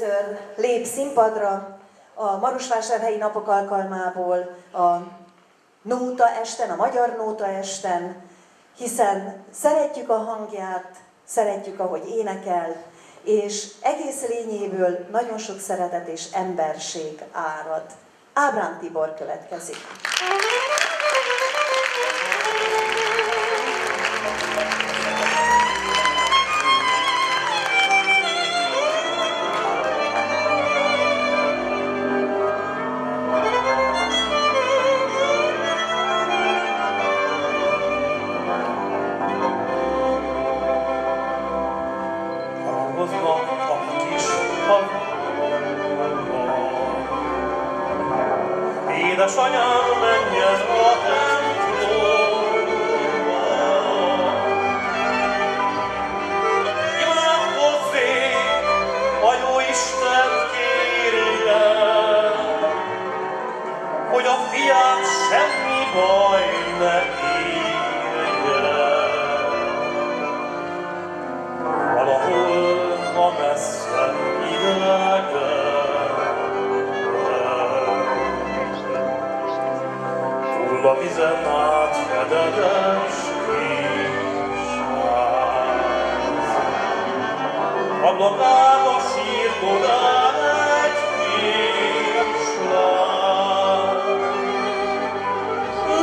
először lép színpadra a Marosvásárhelyi napok alkalmából a Nóta Esten, a Magyar Nóta Esten, hiszen szeretjük a hangját, szeretjük, ahogy énekel, és egész lényéből nagyon sok szeretet és emberség árad. Ábrám Tibor következik. Édesanyám, menj el a templomba, imádkozzék, a Jóistent kérje, hogy a fiát semmi baj ne érje. Valahol a messze idegen, a vizen átfededes kis ház. Ablakában sírkodál egy kislány.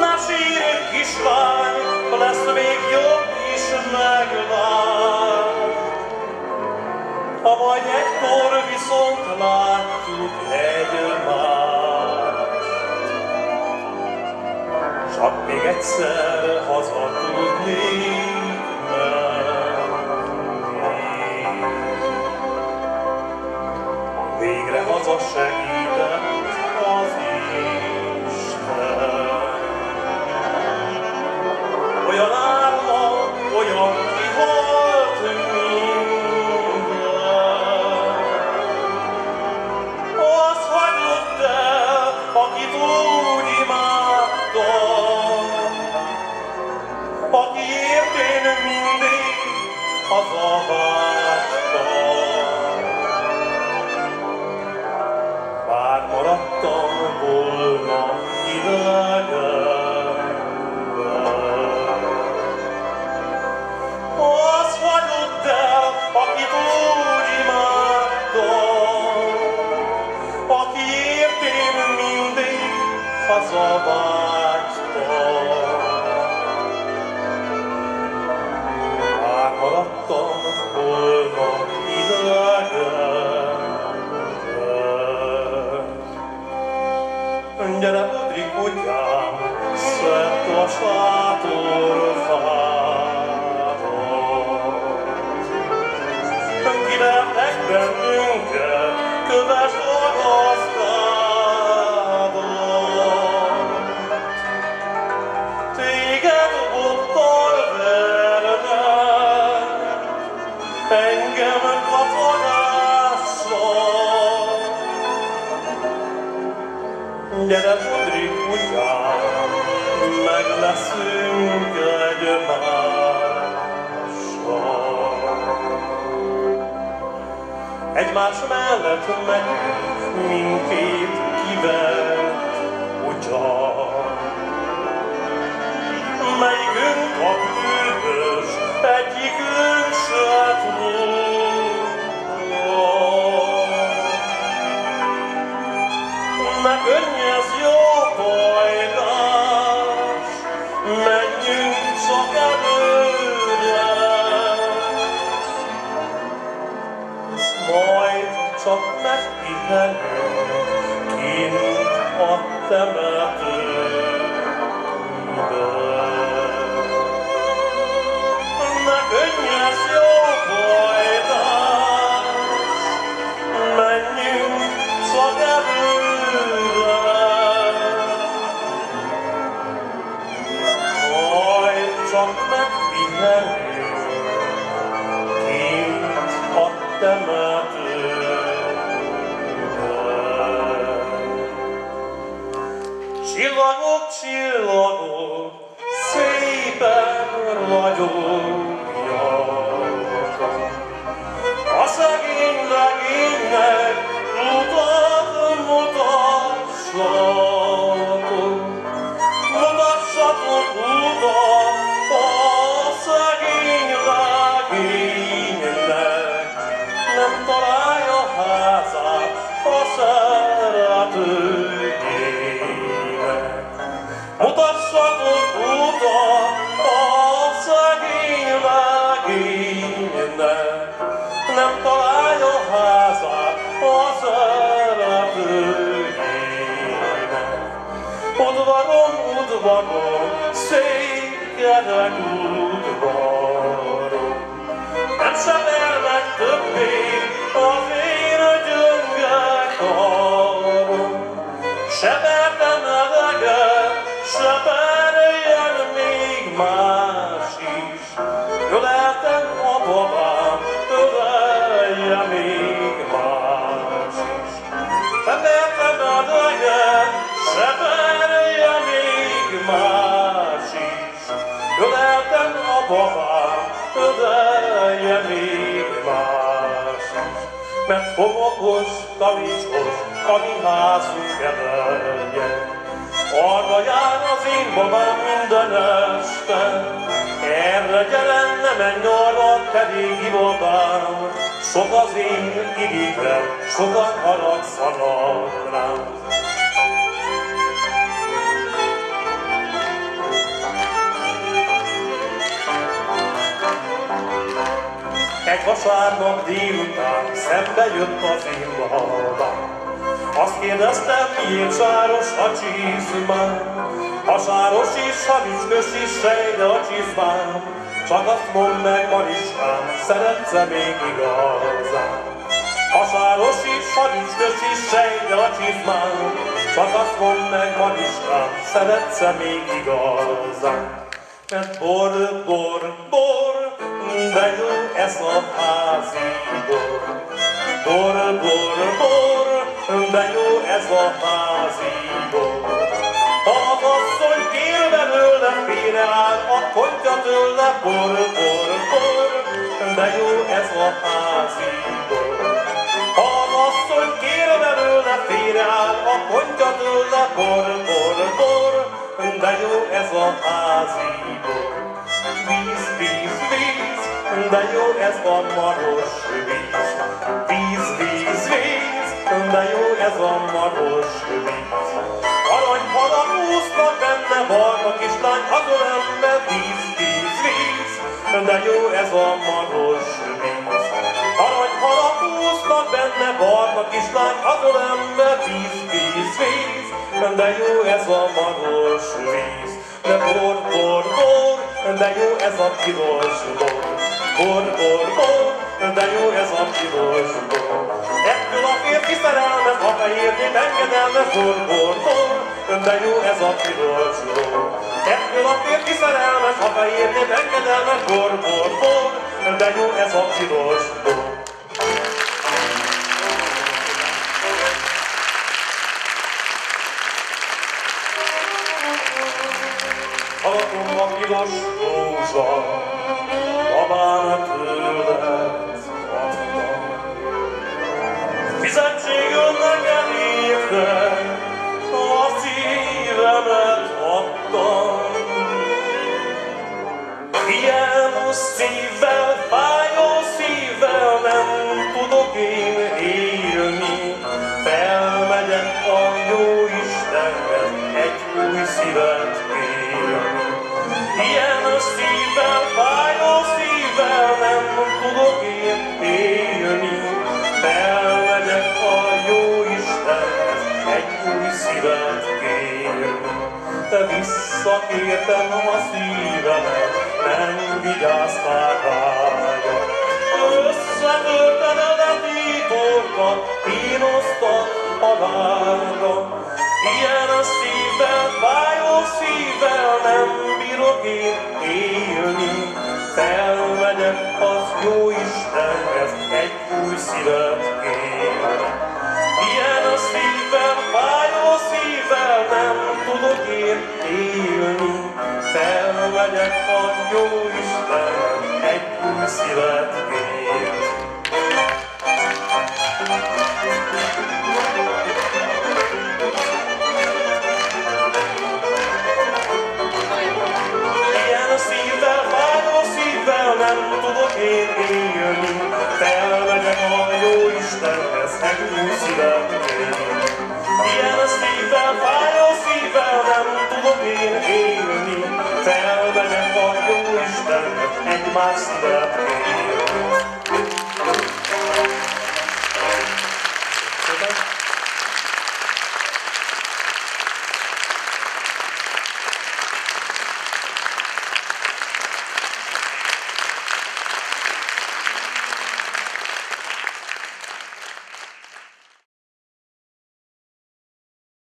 Ne sírj, kislány, lesz még jobb is meglát. Ha majd egykor viszont látjuk egymást, csak még egyszer haza tudnék menni. Végre haza segített az Isten. Olyan álma, olyan kihalt minden. Az hagyott el, akit úgy imádtam, akiért én mindig hazavágytam. Bár maradtam volna idegenben, az hagyott el, akit úgy imádtam, akiért én mindig hazavágytam. Maradtam volna idegenben. Gyere, Bodri kutyám, szedd a sátorfádat. Kivertek bennünket, kövesd a gazdádat. Téged bottal vernek, engem katonással. Gyere, Bodri kutyám, meg leszünk egymással. Egymás mellett megyünk, mindkét kivert kutya. Melyikünk a bűnös, egyikünk se tudja. Ne könnyezz, jó pajtás, menjünk csak előre, majd csak megpihenünk kint a temetőben. Ne könnyezz, jó pajtás, menjünk csak előre, majd csak megpihenünk kint a temetőben. Csillagok, csillagok, szépen ragyogjanak, a szegény legénynek mutassatok utat a szegény legénynek, nem találja házát a szeretőjének. Udvarom, udvarom, szép kerek udvarom, nem sebelnek többé az én gyönge karom. Sebertem eleget, seberjen még más is, öleltem a babám, ölelje még más is. Sebertem eleget, seberje még más is, öleltem a babám, ölelje még más is. Mert homokos, kavicskos a mi házunk edelje, arra jár az én babám minden este. Erre gyere, ne menj arra, te régi babám, sok az én irigyem, sokan haragszanak rám. Egy vasárnap délután szembe jött az én babám. Azt kérdeztem, miért sáros a csizmám? Ha sáros is, ha ücskös is, sejde a csizmám. Csak azt mondd meg, Mariskám, szeretsz-e még igazán? Ha sáros is, ha ücskös is, sejde a csizmám. Csak azt mondd meg, Mariskám, szeretsz-e még igazán? Mert bor, bor, bor, de jó ez a házi bor. Bor, bor, bor, de jó ez a házi bor. Ha az asszony kér belőle, félreáll, a pontja tőle. Bor, bor, bor, de jó ez a házi bor. Ha az asszony kér belőle, félreáll, a pontja tőle. Bor, bor, bor, de jó ez a házi bor. Víz, víz, víz, de jó ez a maros víz. Víz, víz, víz, de jó ez a maros víz. Aranyhalak úsznak benne, barna kislány, az ölembe. Víz, víz, víz, de jó ez a maros víz. Aranyhalak úsznak benne, barna kislány, az ölembe. Víz, víz, víz, de jó ez a maros víz. De bor, bor, bor, de jó ez a piros bor. Bor, bor, bor, de jó ez a piros bor. Ettől a férfi szerelmet, ha fehér-nép engedelmes. Bor, bor, bor, de jó ez a piros bor. Ettől a férfi szerelmet, ha fehér-nép engedelmes. Bor, bor, bor, de jó ez a piros bor. Hallgatom a piros rózsa, babám tőled adtam. Fizetségönnek elérte, a szívemet adtam. Ilyen szívvel, fájó szívvel nem tudok én élni. Felmegyek a Jóistenhez egy új szívet kérni. Ilyen szívvel, fájó szívvel nem tudok én élni. Felmegyek a Jóistenhez egy új szívet kérni. Te visszakértem a szívemet, nem vigyáztál rája. Összetörted a titkokat, kínosztad halálra. Ilyen a szívvel, fájó szívvel nem bírok én élni. Felmegyek az Jóistenhez egy új szívet kérni. Ilyen a szívvel, fájó szívvel nem tudok én élni. Felmegyek a Jóistenhez egy új szívet kérni.